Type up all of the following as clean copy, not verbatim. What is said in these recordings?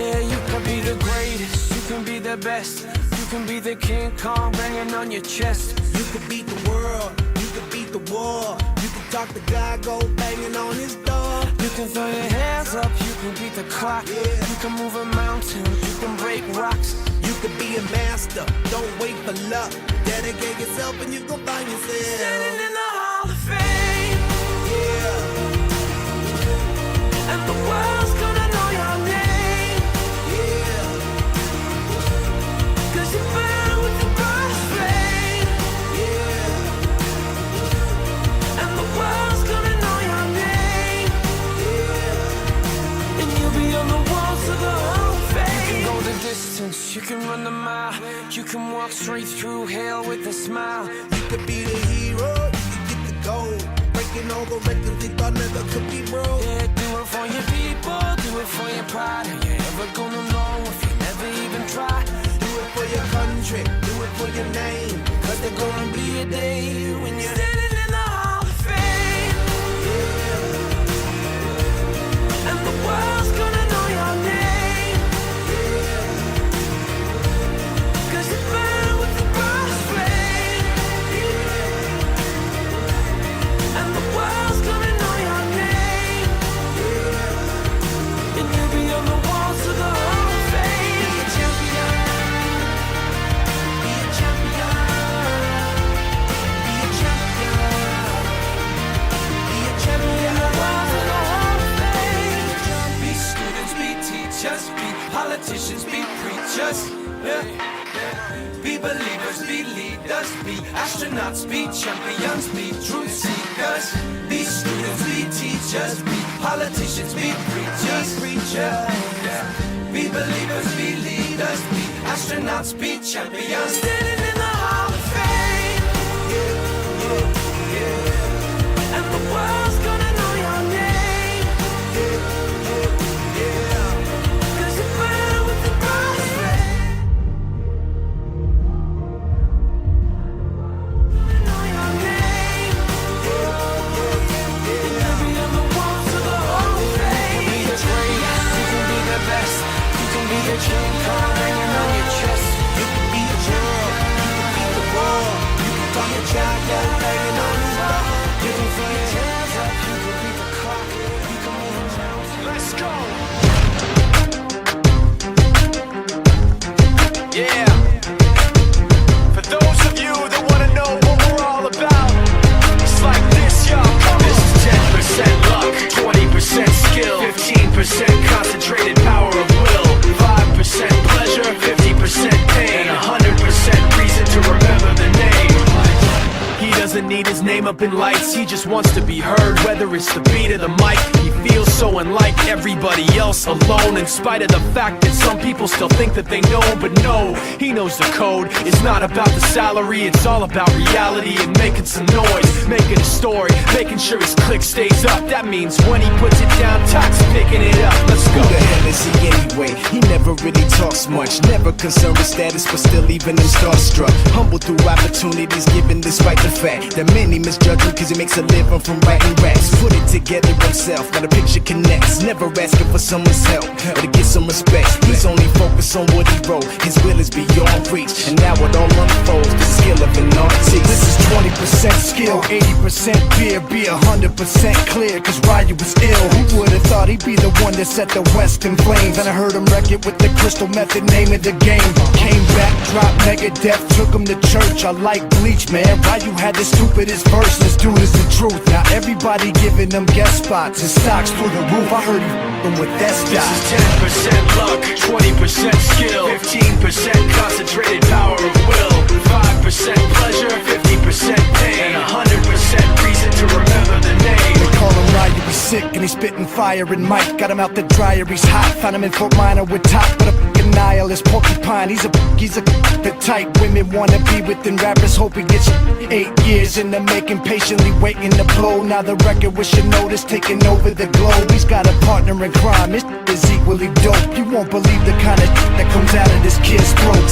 Yeah, you can be the greatest, you can be the best, you can be the King Kong banging on your chest. You could beat the world, you could beat the war. You can talk to God, go banging on his door. You can throw your hands up, you can beat the clock. You can move a mountain, you can break rocks. You could be a master, don't wait for luck. Dedicate yourself and you gon' find yourself Standing in the Hall of Fame. Yeah. And the world's gonna know your name. Yeah. 'Cause you burn with the bright flame. Yeah. And the world's gonna know your name. Yeah. And you'll be on the walls of the Hall of Fame. You can go the distance, you can run the mile. You can walk straight through hell with a smile. You could be the hero, you could get the gold. Breaking all the records they thought never could be broke. Yeah, do it for your people, do it for your pride. Are you ever gonna know if you never even try? Do it for your country, do it for your name. 'Cause there's gonna be a day when you're Standing in the Hall of Fame. And the world's gonna know your name. 'Cause you burn with the bright flame. And the world's gonna know your name. And you'll be on the walls of the Hall of Fame. Be a champion. Be a champion. Be a champion. Be a champion. The walls of the Hall of Fame. Be students, be teachers, be politicians, be preachers. Yeah. Be believers, be leaders, be astronauts, be champions, be truth seekers. Be students, be teachers, be politicians, be preachers. Yeah. Be believers, be leaders, be astronauts, be champions. Standing in the Hall of Fame. And the world's gonna know your name. 'Cause you burn with the bright flame. Know your name. And you'll be on the walls of the Hall of Fame. You can be the greatest, you can be the best, you can be the King Kong hanging on your chest. You could be the world, you could beat the war. You can talk your child, go banging on his door. You can throw your hands up, you can beat the clock, you can move a mountain. Let's go. Yeah. For those of you that wanna know what we're all about, it's like this, y'all. This is 10% luck, 20% skill, 15% concentrated power of will, 5% pleasure, 50% pain, 100% reason to remember the name. He doesn't need his name up in lights, he just wants to be heard, whether it's the beat of the mic. He feels so unlike everybody else, alone, in spite of the fact that some people still think that they know him. But no, he knows the code. It's not about the salary, it's all about reality and making some noise, making a story, making sure his click stays up. That means when he puts it down, Tox picking it up. Let's go. Who the hell is he anyway? He never really talks much, never concerned with status, but still even him starstruck. Humble through opportunities given despite the fact that many misjudge him cause he makes a living from writing raps. Put it together himself, now the picture connects. Never asking for someone's help or to get some respect. He's only focused on what he wrote, his will is beyond reach. And now it all unfolds, the skill of an artist. This is 20% skill, 80% fear, be 100% clear, cause Ryu was ill. Who would've thought he'd be the one that set the West in flames? And I heard him wreck it with the crystal method, name of the game. Came back, dropped Megadeth, took him to church. I like Bleach, man. Ryu had the stupidest verse, this dude is the truth. Now everybody giving them guest spots, his stocks through the roof. I heard he f***ing with that This stock. is 10% luck, 20% skill, 15% concentrated power of will, 5% pleasure, 50% pain, and 100% reason to remember the name. They call him Ryu, he's sick and he's spitting fire. And Mike got him out the dryer, he's hot. Found him in Fort Minor with top, but a f***ing nihilist porcupine. He's a the type women wanna be within. Rappers hope he gets 8 years in the making, patiently waiting to blow. Now the record with your notice taking over the globe. He's got a partner in crime, his is equally dope. You won't believe the kind of that comes out of this kid's throat.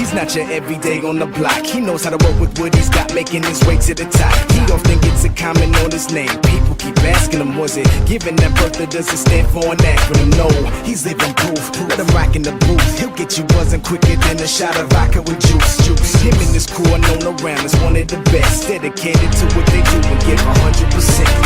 He's not your everyday on the block. He knows how to work with what he's got, making his way to the top. He often gets a comment on his name. People keep asking him, was it given that birth that doesn't stand for an acronym? No, he's living proof. Let him rock in the booth. He'll get you buzzing quicker than a shot of vodka with juice. Him and his crew are known around as one of the best, dedicated to what they do and give 100%.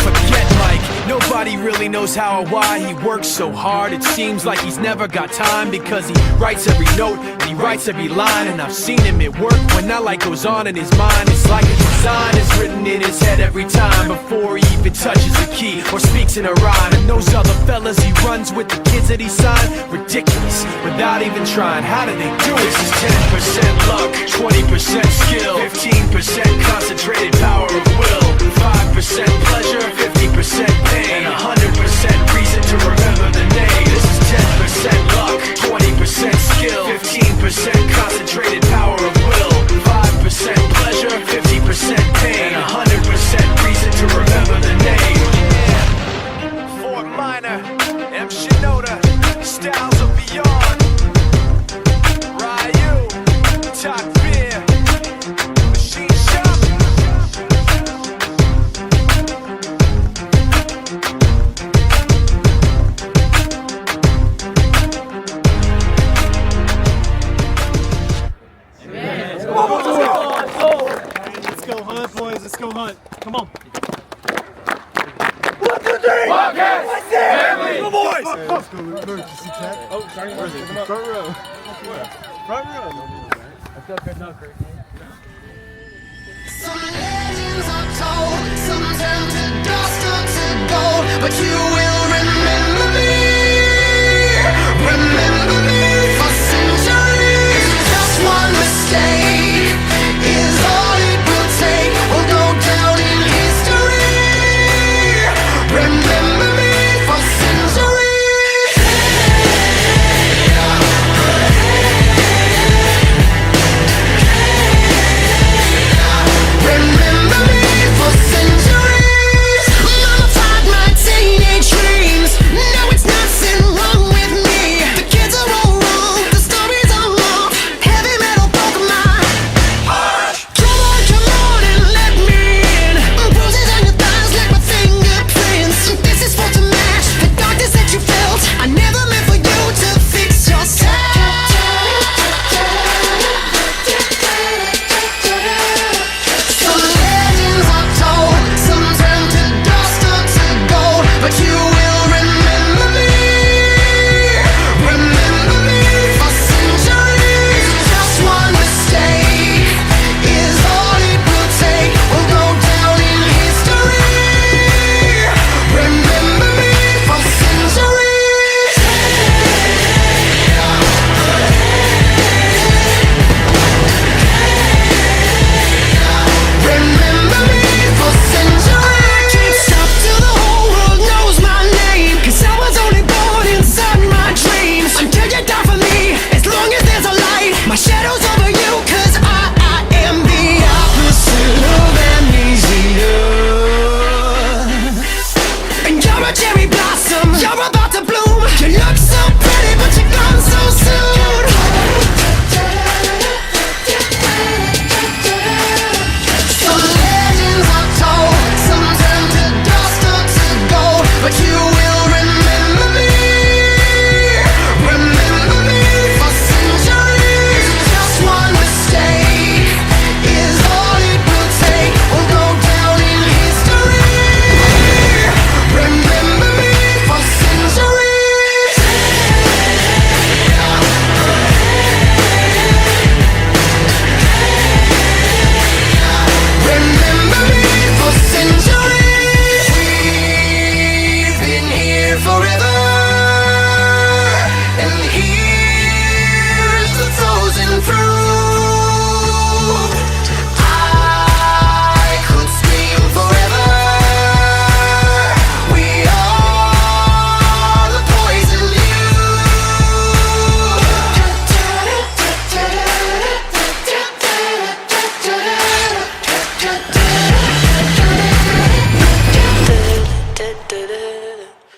Forget Mike, nobody really knows how or why he works so hard. It seems like he's never got time, because he writes every note and he writes every line. And I've seen him at work when that light goes on in his mind. It's like a design is written in his head every time, before he even touches a key or speaks in a rhyme. And those other fellas he runs with, the kids that he signed, ridiculous, without even trying. How do they do it? This is 10% luck, 20% skill, 15% concentrated power of will, 5% pleasure, 50% pain, and 100% reason to remember the name. This is 10% luck, 20% skill, 15% concentrated power of will, 5% pleasure, 50% pain, and 100% reason to remember the name. Fort Minor, M. Shinoda, Styles of Beyond, Ryu, Top Beer, Machine Shop. Let's go hunt, boys. Let's go hunt. Come on. Some legends are told, some turn to dust or to gold, but you will